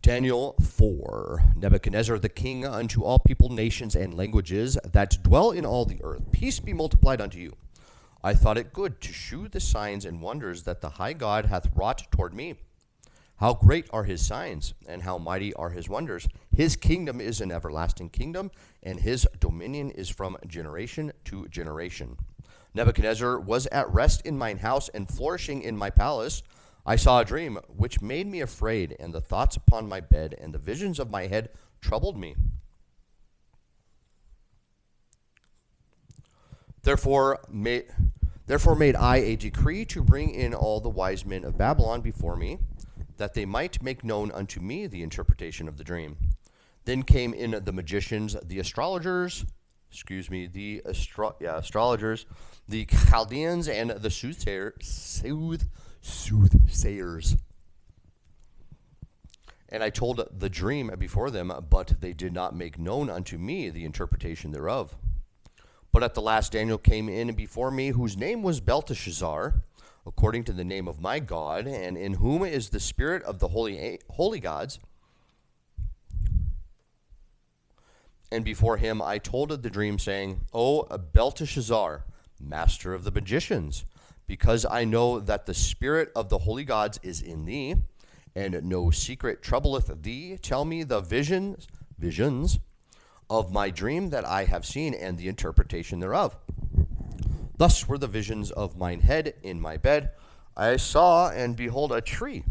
Daniel 4. Nebuchadnezzar the king, unto all people, nations, and languages that dwell in all the earth, peace be multiplied unto you. I thought it good to shew the signs and wonders that the high God hath wrought toward me. How great are his signs, and how mighty are his wonders. His kingdom is an everlasting kingdom, and his dominion is from generation to generation. Nebuchadnezzar was at rest in mine house, and flourishing in my palace. I saw a dream, which made me afraid, and the thoughts upon my bed, and the visions of my head troubled me. Therefore made I a decree to bring in all the wise men of Babylon before me, that they might make known unto me the interpretation of the dream. Then came in the magicians, the astrologers, astrologers, the Chaldeans, and the soothsayers. And I told the dream before them, but they did not make known unto me the interpretation thereof. But at the last Daniel came in before me, whose name was Belteshazzar, according to the name of my God, and in whom is the spirit of the holy gods. And before him I told the dream, saying, O Belteshazzar, master of the magicians, because I know that the spirit of the holy gods is in thee, and no secret troubleth thee, tell me the visions of my dream that I have seen, and the interpretation thereof. Thus were the visions of mine head in my bed. I saw, and behold, a tree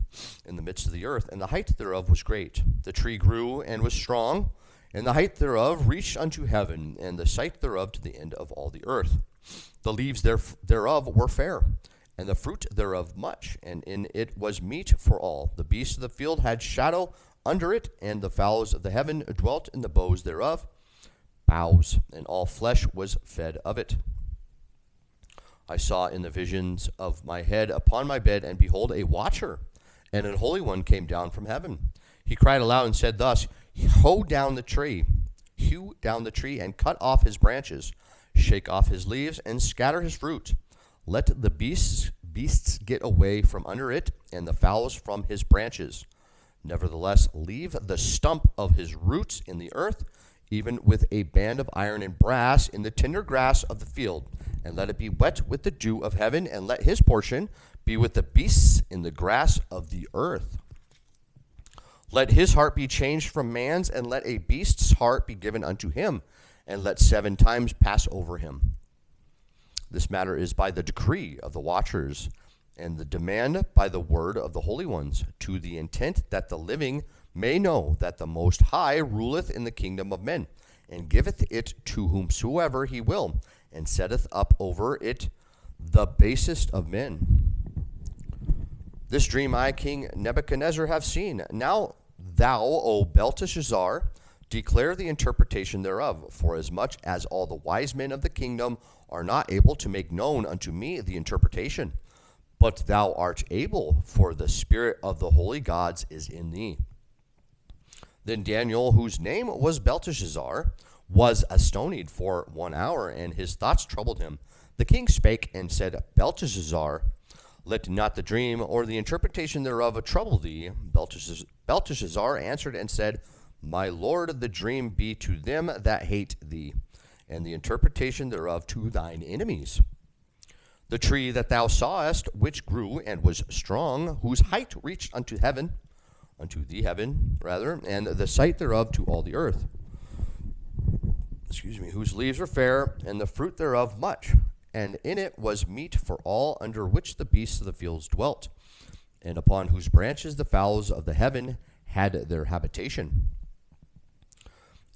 in the midst of the earth, and the height thereof was great. The tree grew and was strong, and the height thereof reached unto heaven, and the sight thereof to the end of all the earth. The leaves thereof were fair, and the fruit thereof much, and in it was meat for all. The beasts of the field had shadow under it, and the fowls of the heaven dwelt in the boughs thereof. Boughs, and all flesh was fed of it. I saw in the visions of my head upon my bed, and behold, a watcher, and an holy one came down from heaven. He cried aloud and said thus, hew down the tree, and cut off his branches, shake off his leaves, and scatter his fruit. Let the beasts get away from under it, and the fowls from his branches. Nevertheless, leave the stump of his roots in the earth, even with a band of iron and brass in the tender grass of the field, and let it be wet with the dew of heaven, and let his portion be with the beasts in the grass of the earth. Let his heart be changed from man's, and let a beast's heart be given unto him, and let 7 times pass over him. This matter is by the decree of the watchers, and the demand by the word of the holy ones, to the intent that the living may know that the Most High ruleth in the kingdom of men, and giveth it to whomsoever he will, and setteth up over it the basest of men. This dream I, King Nebuchadnezzar, have seen. Now thou, O Belteshazzar, declare the interpretation thereof, for as much as all the wise men of the kingdom are not able to make known unto me the interpretation. But thou art able, for the spirit of the holy gods is in thee. Then Daniel, whose name was Belteshazzar, was astonied for 1 hour, and his thoughts troubled him. The king spake and said, Belteshazzar, let not the dream or the interpretation thereof trouble thee. Belteshazzar answered and said, My lord, the dream be to them that hate thee, and the interpretation thereof to thine enemies. The tree that thou sawest, which grew and was strong, whose height reached unto the heaven, and the sight thereof to all the earth. Whose leaves were fair, and the fruit thereof much, and in it was meat for all, under which the beasts of the fields dwelt, and upon whose branches the fowls of the heaven had their habitation.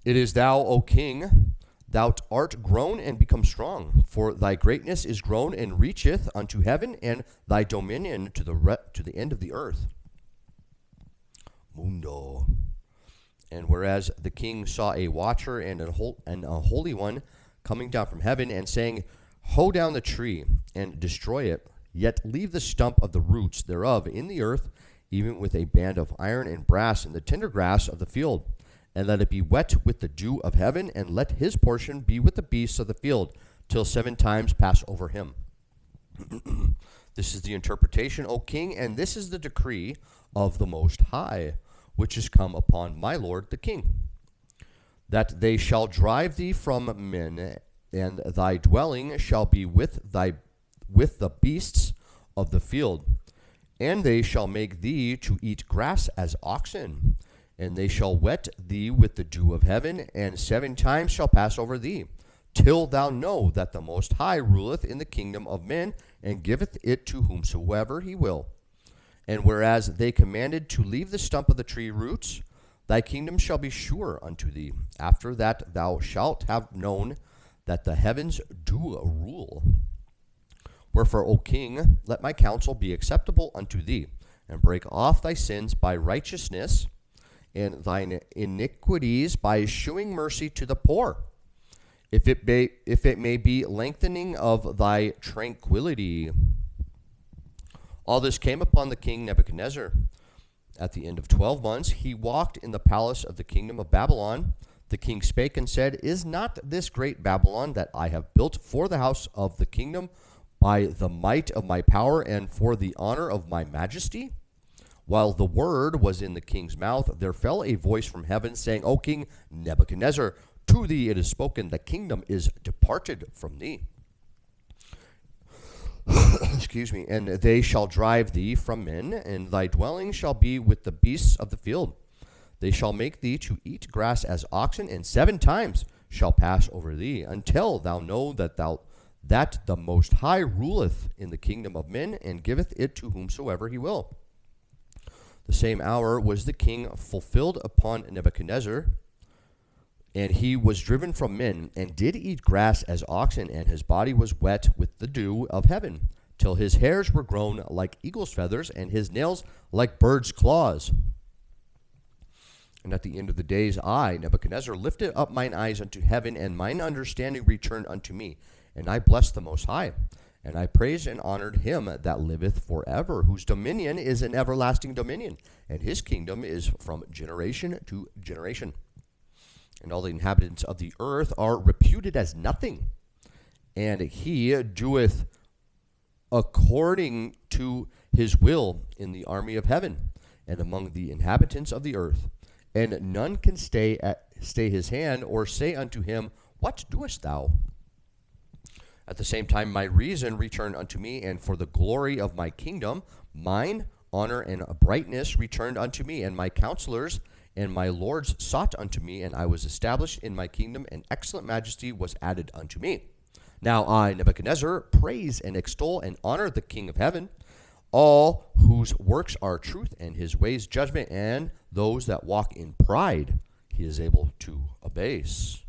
It is thou, O king, thou art grown and become strong, for thy greatness is grown and reacheth unto heaven, and thy dominion to the end of the earth. Mundo. And whereas the king saw a watcher and a holy one coming down from heaven, and saying, Hoe down the tree and destroy it, yet leave the stump of the roots thereof in the earth, even with a band of iron and brass in the tender grass of the field, and let it be wet with the dew of heaven, and let his portion be with the beasts of the field, till 7 times pass over him. This is the interpretation, O king, and this is the decree of the Most High. which is come upon my lord the king, that they shall drive thee from men, and thy dwelling shall be with the beasts of the field, and they shall make thee to eat grass as oxen, and they shall wet thee with the dew of heaven, and 7 times shall pass over thee, till thou know that the Most High ruleth in the kingdom of men, and giveth it to whomsoever he will. And whereas they commanded to leave the stump of the tree roots, thy kingdom shall be sure unto thee. After that thou shalt have known that the heavens do rule. Wherefore, O king, let my counsel be acceptable unto thee, and break off thy sins by righteousness, and thine iniquities by shewing mercy to the poor, if it may be lengthening of thy tranquility. All this came upon the king Nebuchadnezzar. At the end of 12 months, he walked in the palace of the kingdom of Babylon. The king spake and said, Is not this great Babylon that I have built for the house of the kingdom by the might of my power and for the honor of my majesty? While the word was in the king's mouth, there fell a voice from heaven, saying, O king Nebuchadnezzar, to thee it is spoken, the kingdom is departed from thee. Excuse me. And they shall drive thee from men, and thy dwelling shall be with the beasts of the field. They shall make thee to eat grass as oxen, and 7 times shall pass over thee, until thou know that the Most High ruleth in the kingdom of men, and giveth it to whomsoever he will. The same hour was the king fulfilled upon Nebuchadnezzar, and he was driven from men, and did eat grass as oxen, and his body was wet with the dew of heaven, till his hairs were grown like eagle's feathers, and his nails like bird's claws. And at the end of the days, I, Nebuchadnezzar, lifted up mine eyes unto heaven, and mine understanding returned unto me. And I blessed the Most High, and I praised and honored him that liveth forever, whose dominion is an everlasting dominion, and his kingdom is from generation to generation. And all the inhabitants of the earth are reputed as nothing, and he doeth according to his will in the army of heaven, and among the inhabitants of the earth. And none can stay his hand, or say unto him, What doest thou? At the same time my reason returned unto me, and for the glory of my kingdom, mine honor and brightness returned unto me, and my counselors and my lords sought unto me, and I was established in my kingdom, and excellent majesty was added unto me. Now I, Nebuchadnezzar, praise and extol and honor the King of heaven, all whose works are truth, and his ways judgment, and those that walk in pride he is able to abase.